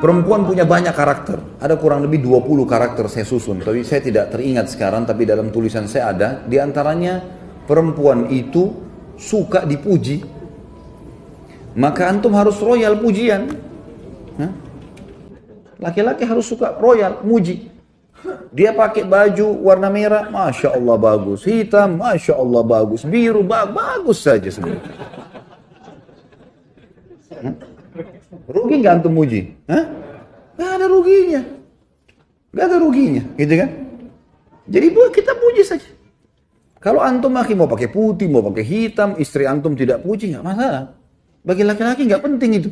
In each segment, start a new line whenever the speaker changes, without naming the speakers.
Perempuan punya banyak karakter. Ada kurang lebih 20 karakter saya susun. Tapi saya tidak teringat sekarang, tapi dalam tulisan saya ada. Di antaranya perempuan itu suka dipuji. Maka antum harus royal pujian. Laki-laki harus suka royal, muji. Dia pakai baju warna merah, Masya Allah bagus. Hitam, Masya Allah bagus. Biru, bagus saja sebenarnya. Rugi nggak antum muji? Nggak ada ruginya. Nggak ada ruginya, gitu kan? Jadi kita puji saja. Kalau antum mau pakai putih, mau pakai hitam, istri antum tidak puji, nggak masalah. Bagi laki-laki nggak penting itu.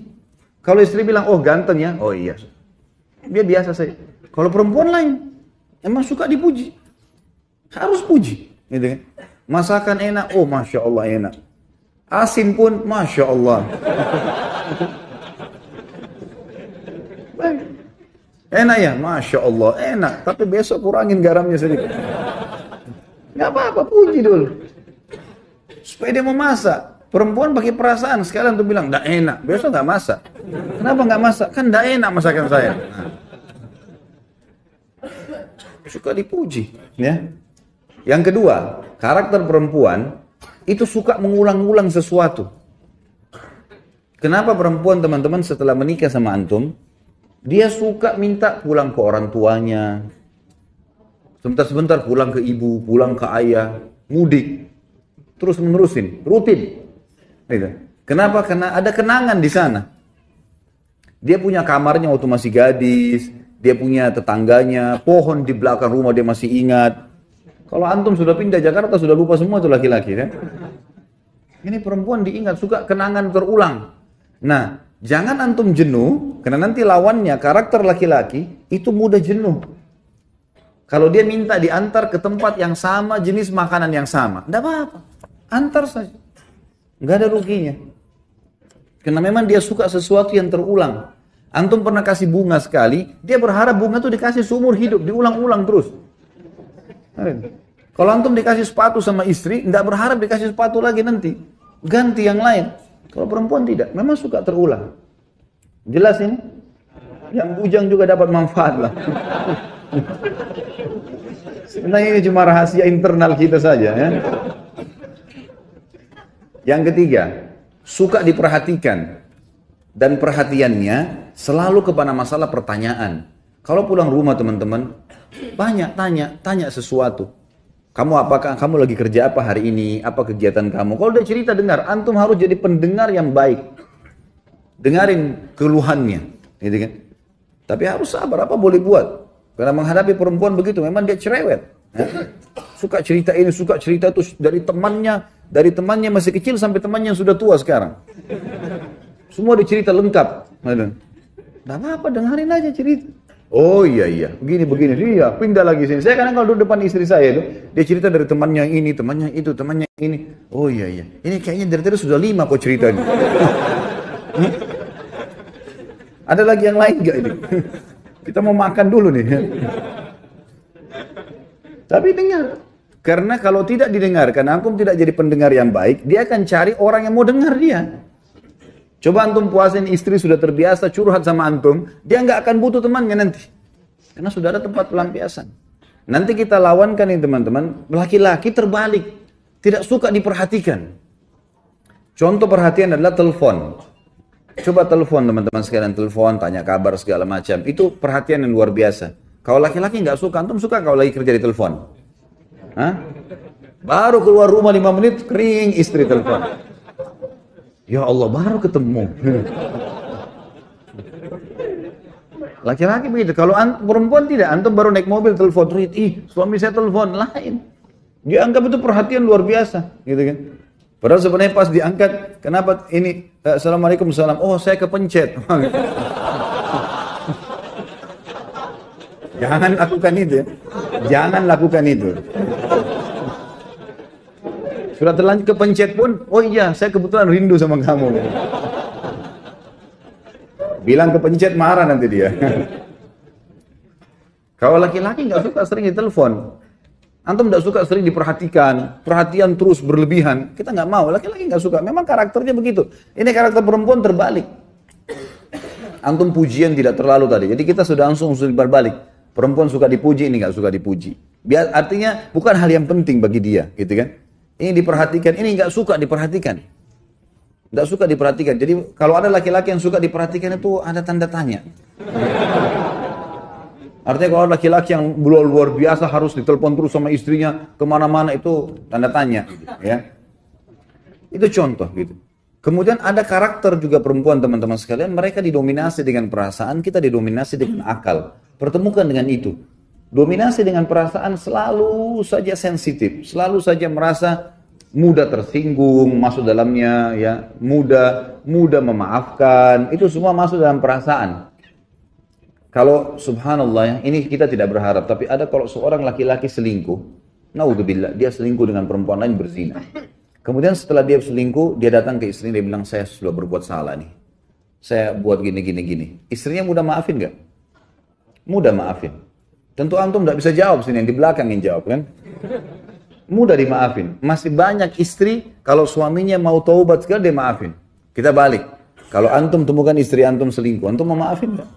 Kalau istri bilang, oh ganteng ya, oh iya. Dia biasa saja. Kalau perempuan lain, emang suka dipuji. Harus puji. Gitu kan? Masakan enak, oh Masya Allah enak. Asin pun, Masya Allah. Enak ya? Masya Allah, enak. Tapi besok kurangin garamnya sedikit. Gak apa-apa, puji dulu. Supaya dia mau masak. Perempuan pakai perasaan, sekalian tuh bilang, gak enak. Besok gak masak. Kenapa gak masak? Kan gak enak masakan saya. Suka dipuji. Ya. Yang kedua, karakter perempuan itu suka mengulang-ulang sesuatu. Kenapa perempuan teman-teman setelah menikah sama antum, dia suka minta pulang ke orang tuanya, sebentar-sebentar pulang ke ibu, pulang ke ayah, mudik, terus menerusin, rutin. Kenapa? Karena ada kenangan di sana. Dia punya kamarnya waktu masih gadis, dia punya tetangganya, pohon di belakang rumah dia masih ingat. Kalau antum sudah pindah Jakarta sudah lupa semua tuh laki-laki, kan? Ini perempuan diingat, suka kenangan terulang. Nah, jangan antum jenuh, karena nanti lawannya karakter laki-laki itu mudah jenuh. Kalau dia minta diantar ke tempat yang sama, jenis makanan yang sama, tidak apa-apa, antar saja, nggak ada ruginya. Karena memang dia suka sesuatu yang terulang. Antum pernah kasih bunga sekali, dia berharap bunga itu dikasih seumur hidup, diulang-ulang terus. Kalau antum dikasih sepatu sama istri, tidak berharap dikasih sepatu lagi nanti, ganti yang lain. Kalau perempuan tidak, memang suka terulang. Jelas ini? Yang bujang juga dapat manfaat lah. Sebenarnya ini cuma rahasia internal kita saja, ya. Yang ketiga, suka diperhatikan. Dan perhatiannya selalu kepada masalah pertanyaan. Kalau pulang rumah teman-teman, banyak tanya sesuatu. Apakah kamu lagi kerja apa hari ini? Apa kegiatan kamu? Kalau dia cerita dengar, antum harus jadi pendengar yang baik. Dengarin keluhannya, gitu kan? Tapi harus sabar, apa boleh buat? Karena menghadapi perempuan begitu, memang dia cerewet. Ya? Suka cerita ini, suka cerita itu dari temannya masih kecil sampai temannya yang sudah tua sekarang. Semua dicerita lengkap. Nah apa, dengerin aja cerita. Oh iya, begini, iya, pindah lagi sini. Saya kadang kalau duduk depan istri saya itu, dia cerita dari temannya ini, temannya itu, temannya ini. Oh iya, ini kayaknya dari tadi sudah 5 kok ceritanya. Ada lagi yang lain gak ini? Kita mau makan dulu nih. Tapi dengar. Karena kalau tidak didengarkan, antum tidak jadi pendengar yang baik, dia akan cari orang yang mau dengar dia. Coba antum puasin istri sudah terbiasa curhat sama antum, dia nggak akan butuh temannya nanti. Karena sudah ada tempat pelampiasan. Nanti kita lawankan ini teman-teman, laki-laki terbalik. Tidak suka diperhatikan. Contoh perhatian adalah telepon. Coba telepon teman-teman sekalian, telepon, tanya kabar segala macam. Itu perhatian yang luar biasa. Kalau laki-laki nggak suka, antum suka kalau lagi kerja di telepon? Hah? Baru keluar rumah 5 menit, kering istri telepon. Ya Allah, baru ketemu. Laki-laki begitu. Kalau perempuan tidak, antum baru naik mobil telepon, suami saya telepon, lain. Dia anggap itu perhatian luar biasa, gitu kan? Padahal sebenarnya pas diangkat, kenapa ini? Assalamualaikum, salam. Oh, saya kepencet. Jangan lakukan itu, ya. Jangan lakukan itu. Sudah terlanjur kepencet pun, oh iya, saya kebetulan rindu sama kamu. Bilang kepencet, marah nanti dia. Kalau laki-laki nggak suka sering ditelepon, antum nggak suka sering diperhatikan, perhatian terus berlebihan, kita nggak mau. Laki-laki nggak suka, memang karakternya begitu. Ini karakter perempuan terbalik. Antum pujian tidak terlalu tadi. Jadi kita sudah langsung berbalik. Perempuan suka dipuji, ini nggak suka dipuji. Biar artinya bukan hal yang penting bagi dia, gitu kan? Ini diperhatikan, ini nggak suka diperhatikan. Nggak suka diperhatikan. Jadi kalau ada laki-laki yang suka diperhatikan itu ada tanda tanya. Artinya kalau laki-laki yang luar biasa harus ditelepon terus sama istrinya kemana-mana itu tanda tanya, ya. Itu contoh gitu. Kemudian ada karakter juga perempuan teman-teman sekalian, mereka didominasi dengan perasaan, kita didominasi dengan akal. Pertemukan dengan itu. Dominasi dengan perasaan selalu saja sensitif, selalu saja merasa mudah tersinggung, masuk dalamnya ya, mudah memaafkan, itu semua masuk dalam perasaan. Kalau subhanallah ya, ini kita tidak berharap, tapi ada kalau seorang laki-laki selingkuh, naudzubillah, dia selingkuh dengan perempuan lain berzina. Kemudian setelah dia selingkuh, dia datang ke istrinya, dia bilang, saya sudah berbuat salah nih. Saya buat gini. Istrinya mudah maafin gak? Mudah maafin. Tentu antum tidak bisa jawab sini, yang di belakang yang jawab kan? Mudah dimaafin. Masih banyak istri, kalau suaminya mau taubat sekali, dia maafin. Kita balik. Kalau antum temukan istri antum selingkuh, antum mau maafin gak?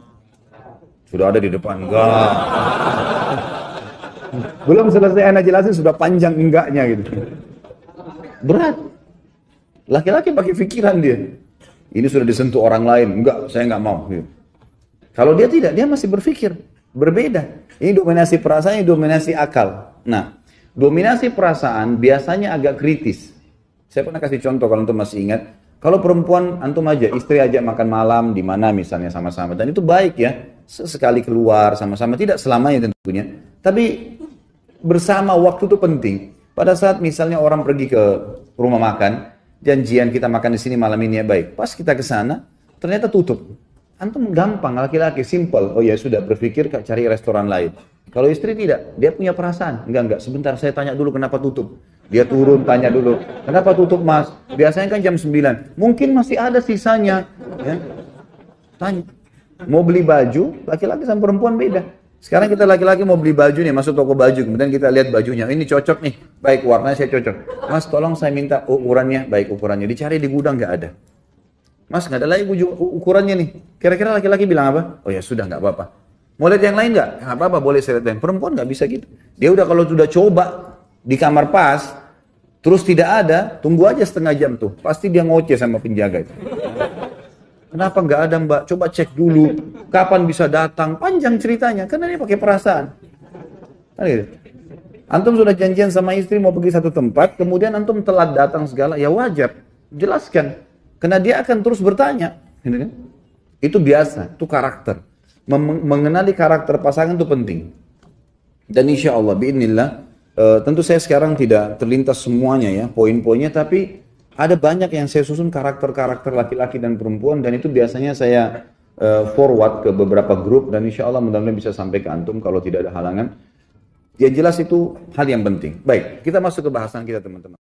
Sudah ada di depan, enggak. Belum selesai anak jelasin, sudah panjang enggaknya gitu. Berat. Laki-laki pakai pikiran dia. Ini sudah disentuh orang lain. Enggak, saya enggak mau. Kalau dia tidak, dia masih berpikir. Berbeda. Ini dominasi perasaan, ini dominasi akal. Nah, dominasi perasaan biasanya agak kritis. Saya pernah kasih contoh kalau antum masih ingat. Kalau perempuan, antum aja, istri ajak makan malam, di mana misalnya sama-sama. Dan itu baik ya. Sesekali keluar sama-sama. Tidak selamanya tentunya. Tapi bersama waktu itu penting. Pada saat misalnya orang pergi ke rumah makan, janjian kita makan di sini malam ini ya baik. Pas kita ke sana, ternyata tutup. Antum gampang, laki-laki simple. Oh ya sudah berpikir cari restoran lain. Kalau istri tidak, dia punya perasaan. Enggak, sebentar saya tanya dulu kenapa tutup. Dia turun tanya dulu, kenapa tutup mas? Biasanya kan jam 9. Mungkin masih ada sisanya. Ya. Tanya. Mau beli baju, laki-laki sama perempuan beda. Sekarang kita laki-laki mau beli baju nih, masuk toko baju, kemudian kita lihat bajunya, ini cocok nih, baik warnanya saya cocok. Mas tolong saya minta ukurannya, baik ukurannya, dicari di gudang nggak ada. Mas nggak ada lagi ukurannya nih, kira-kira laki-laki bilang apa? Oh ya sudah nggak apa-apa. Mau lihat yang lain nggak? Nggak apa-apa, boleh saya lihat. Perempuan nggak bisa gitu. Dia udah kalau sudah coba di kamar pas, terus tidak ada, tunggu aja setengah jam tuh, pasti dia ngoceh sama penjaga itu. Kenapa nggak ada mbak? Coba cek dulu. Kapan bisa datang? Panjang ceritanya. Karena dia pakai perasaan. Antum sudah janjian sama istri mau pergi satu tempat, kemudian antum telat datang segala, ya wajar. Jelaskan. Karena dia akan terus bertanya. Itu biasa. Itu karakter. Mengenali karakter pasangan itu penting. Dan insya Allah, biidznillah, tentu saya sekarang tidak terlintas semuanya ya, poin-poinnya, tapi ada banyak yang saya susun karakter-karakter laki-laki dan perempuan, dan itu biasanya saya forward ke beberapa grup, dan insya Allah mudah-mudahan bisa sampai ke antum kalau tidak ada halangan. Yang jelas itu hal yang penting. Baik, kita masuk ke bahasan kita teman-teman.